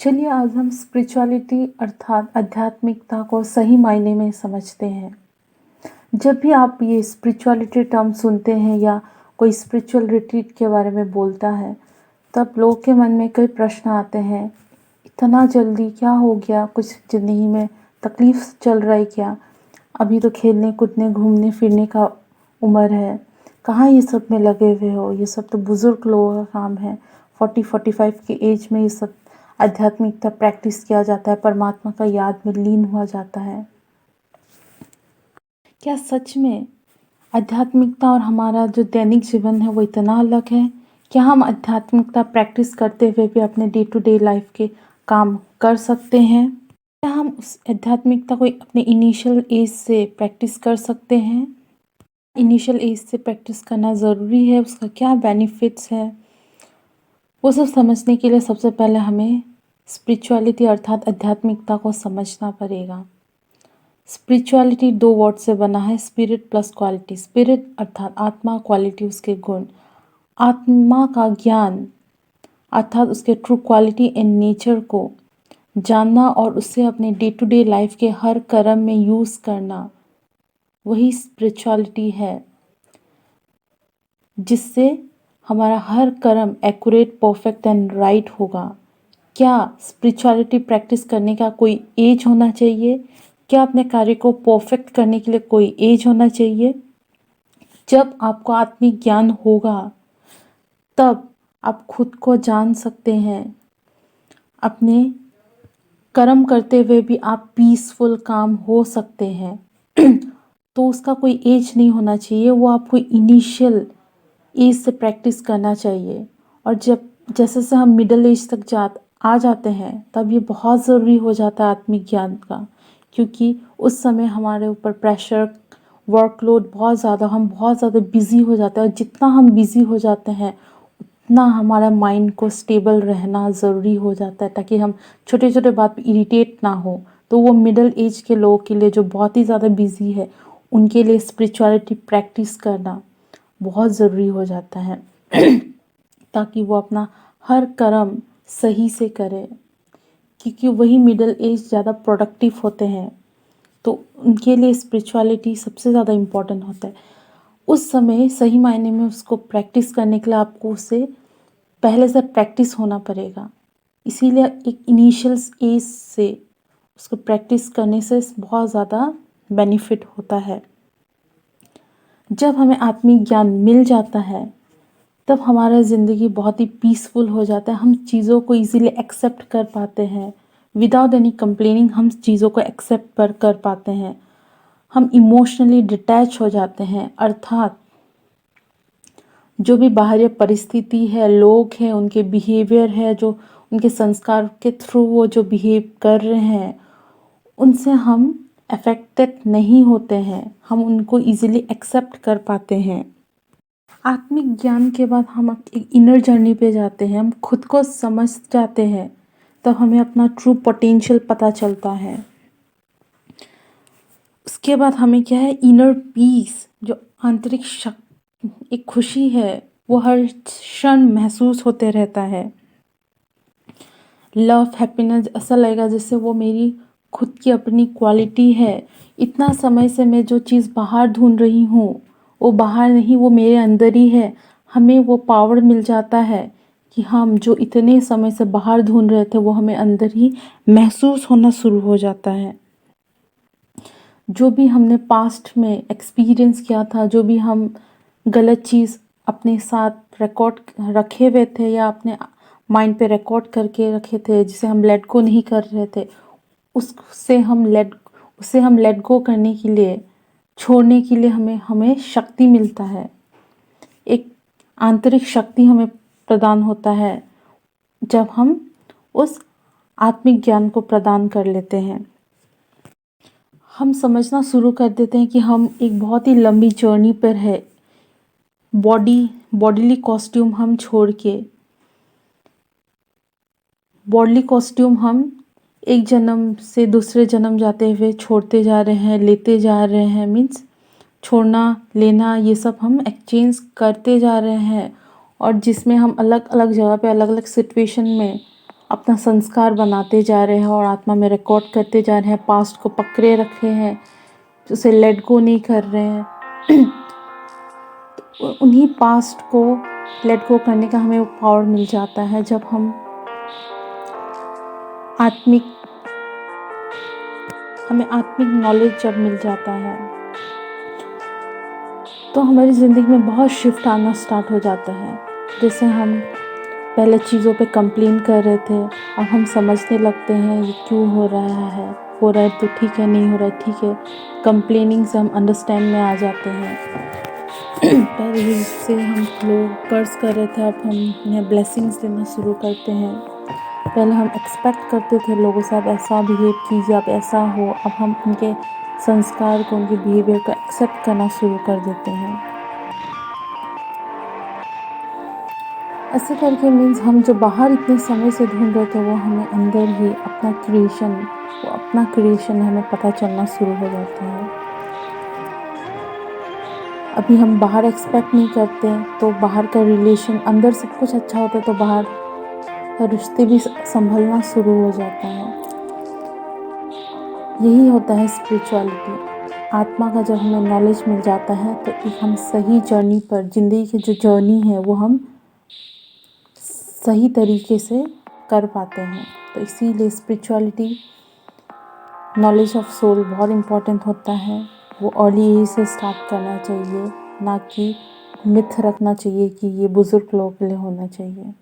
चलिए आज हम स्पिरिचुअलिटी अर्थात आध्यात्मिकता को सही मायने में समझते हैं। जब भी आप ये स्पिरिचुअलिटी टर्म सुनते हैं या कोई स्पिरिचुअल रिट्रीट के बारे में बोलता है, तब लोगों के मन में कई प्रश्न आते हैं। इतना जल्दी क्या हो गया? कुछ ज़िंदगी में तकलीफ चल रहा है क्या? अभी तो खेलने कूदने घूमने फिरने का उम्र है, कहाँ ये सब में लगे हुए हो? ये सब तो बुज़ुर्ग लोगों का काम है। 40-45 की एज में ये सब आध्यात्मिकता प्रैक्टिस किया जाता है, परमात्मा का याद में लीन हुआ जाता है। क्या सच में आध्यात्मिकता और हमारा जो दैनिक जीवन है वो इतना अलग है? क्या हम आध्यात्मिकता प्रैक्टिस करते हुए भी अपने डे टू डे लाइफ के काम कर सकते हैं? क्या हम उस आध्यात्मिकता को अपने इनिशियल एज से प्रैक्टिस कर सकते हैं? इनिशियल एज से प्रैक्टिस करना ज़रूरी है, उसका क्या बेनिफिट्स है? वो सब समझने के लिए सबसे पहले हमें स्पिरिचुअलिटी अर्थात आध्यात्मिकता को समझना पड़ेगा। स्पिरिचुअलिटी 2 वर्ड से बना है, स्पिरिट प्लस क्वालिटी। स्पिरिट अर्थात आत्मा, क्वालिटी उसके गुण। आत्मा का ज्ञान अर्थात उसके ट्रू क्वालिटी एंड नेचर को जानना और उसे अपने डे टू डे लाइफ के हर कर्म में यूज़ करना, वही स्पिरिचुअलिटी है, जिससे हमारा हर कर्म एक्यूरेट, परफेक्ट एंड राइट होगा। क्या स्पिरिचुअलिटी प्रैक्टिस करने का कोई एज होना चाहिए? क्या अपने कार्य को परफेक्ट करने के लिए कोई एज होना चाहिए? जब आपको आत्मिक ज्ञान होगा तब आप खुद को जान सकते हैं। अपने कर्म करते हुए भी आप पीसफुल काम हो सकते हैं। तो उसका कोई एज नहीं होना चाहिए, वो आपको इनिशियल एज से प्रैक्टिस करना चाहिए। और जब जैसे से हम मिडिल एज तक आ जाते हैं तब ये बहुत ज़रूरी हो जाता है आत्मिक ज्ञान का, क्योंकि उस समय हमारे ऊपर प्रेशर, वर्कलोड बहुत ज़्यादा, हम बहुत ज़्यादा बिज़ी हो जाते हैं। और जितना हम बिज़ी हो जाते हैं उतना हमारा माइंड को स्टेबल रहना ज़रूरी हो जाता है, ताकि हम छोटे छोटे बात पे इरिटेट ना हो। तो वो मिडिल एज के लोगों के लिए जो बहुत ही ज़्यादा बिज़ी है, उनके लिए स्पिरिचुअलिटी प्रैक्टिस करना बहुत ज़रूरी हो जाता है ताकि वो अपना हर कर्म सही से करे, क्योंकि वही मिडिल एज ज़्यादा प्रोडक्टिव होते हैं। तो उनके लिए स्पिरिचुअलिटी सबसे ज़्यादा इम्पोर्टेंट होता है। उस समय सही मायने में उसको प्रैक्टिस करने के लिए आपको उसे पहले से प्रैक्टिस होना पड़ेगा। इसीलिए एक इनिशियल एज से उसको प्रैक्टिस करने से बहुत ज़्यादा बेनिफिट होता है। जब हमें आत्मिक ज्ञान मिल जाता है तब हमारा ज़िंदगी बहुत ही पीसफुल हो जाता है। हम चीज़ों को इजीली एक्सेप्ट कर पाते हैं, विदाउट एनी कंप्लेनिंग हम चीज़ों को एक्सेप्ट कर पाते हैं। हम इमोशनली डिटैच हो जाते हैं, अर्थात जो भी बाहरी परिस्थिति है, लोग हैं, उनके बिहेवियर है, जो उनके संस्कार के थ्रू वो जो बिहेव कर रहे हैं, उनसे हम अफेक्टेड नहीं होते हैं, हम उनको इजीली एक्सेप्ट कर पाते हैं। आत्मिक ज्ञान के बाद हम एक इनर जर्नी पे जाते हैं, हम खुद को समझ जाते हैं, तब हमें अपना ट्रू पोटेंशियल पता चलता है। उसके बाद हमें क्या है, इनर पीस, जो आंतरिक एक खुशी है, वो हर क्षण महसूस होते रहता है। लव, हैप्पीनेस, ऐसा लगेगा जैसे वो मेरी खुद की अपनी क्वालिटी है। इतना समय से मैं जो चीज़ बाहर ढूंढ रही हूँ वो बाहर नहीं, वो मेरे अंदर ही है। हमें वो पावर मिल जाता है कि हम जो इतने समय से बाहर ढूंढ रहे थे वो हमें अंदर ही महसूस होना शुरू हो जाता है। जो भी हमने पास्ट में एक्सपीरियंस किया था, जो भी हम गलत चीज़ अपने साथ रिकॉर्ड रखे हुए थे या अपने माइंड पे रिकॉर्ड करके रखे थे, जिसे हम लेट गो नहीं कर रहे थे, उससे हम लेट गो करने के लिए, छोड़ने के लिए हमें शक्ति मिलता है। एक आंतरिक शक्ति हमें प्रदान होता है जब हम उस आत्मिक ज्ञान को प्रदान कर लेते हैं। हम समझना शुरू कर देते हैं कि हम एक बहुत ही लंबी जर्नी पर है। बॉडीली कॉस्ट्यूम हम छोड़ के, बॉडीली कॉस्ट्यूम हम एक जन्म से दूसरे जन्म जाते हुए छोड़ते जा रहे हैं, लेते जा रहे हैं। मीन्स छोड़ना, लेना, ये सब हम एक्सचेंज करते जा रहे हैं। और जिसमें हम अलग अलग जगह पे, अलग अलग सिचुएशन में अपना संस्कार बनाते जा रहे हैं और आत्मा में रिकॉर्ड करते जा रहे हैं, पास्ट को पकड़े रखे हैं, उसे लेट गो नहीं कर रहे हैं। तो उन्हीं पास्ट को लेट गो करने का हमें वो पावर मिल जाता है जब हम हमें आत्मिक नॉलेज जब मिल जाता है तो हमारी ज़िंदगी में बहुत शिफ्ट आना स्टार्ट हो जाता है। जैसे हम पहले चीज़ों पे कंप्लेन कर रहे थे, अब हम समझने लगते हैं ये क्यों हो रहा है तो ठीक है, नहीं हो रहा है ठीक है। कंप्लेनिंग से हम अंडरस्टैंड में आ जाते हैं। पहले जिससे हम लोग कर्ज कर रहे थे, अब हम उन्हें ब्लेसिंग्स देना शुरू करते हैं। पहले हम एक्सपेक्ट करते थे लोगों से आप ऐसा बिहेव कीजिए, आप ऐसा हो, अब हम उनके संस्कार को, उनके बिहेवियर को एक्सेप्ट करना शुरू कर देते हैं। ऐसे करके मीन्स हम जो बाहर इतने समय से ढूंढ रहे थे वो हमें अंदर ही अपना क्रिएशन हमें पता चलना शुरू हो जाता है। अभी हम बाहर एक्सपेक्ट नहीं करते तो बाहर का रिलेशन, अंदर सब कुछ अच्छा होता है तो बाहर का रिश्ते भी संभलना शुरू हो जाता है। यही होता है स्पिरिचुअलिटी। आत्मा का जब हमें नॉलेज मिल जाता है तो एक हम सही जर्नी पर, ज़िंदगी की जो जर्नी है वो हम सही तरीके से कर पाते हैं। तो इसीलिए स्पिरिचुअलिटी, नॉलेज ऑफ सोल बहुत इम्पॉर्टेंट होता है। वो अर्ली एज से स्टार्ट करना चाहिए, ना कि मिथ रखना चाहिए कि ये बुज़ुर्ग लोगों के लिए होना चाहिए।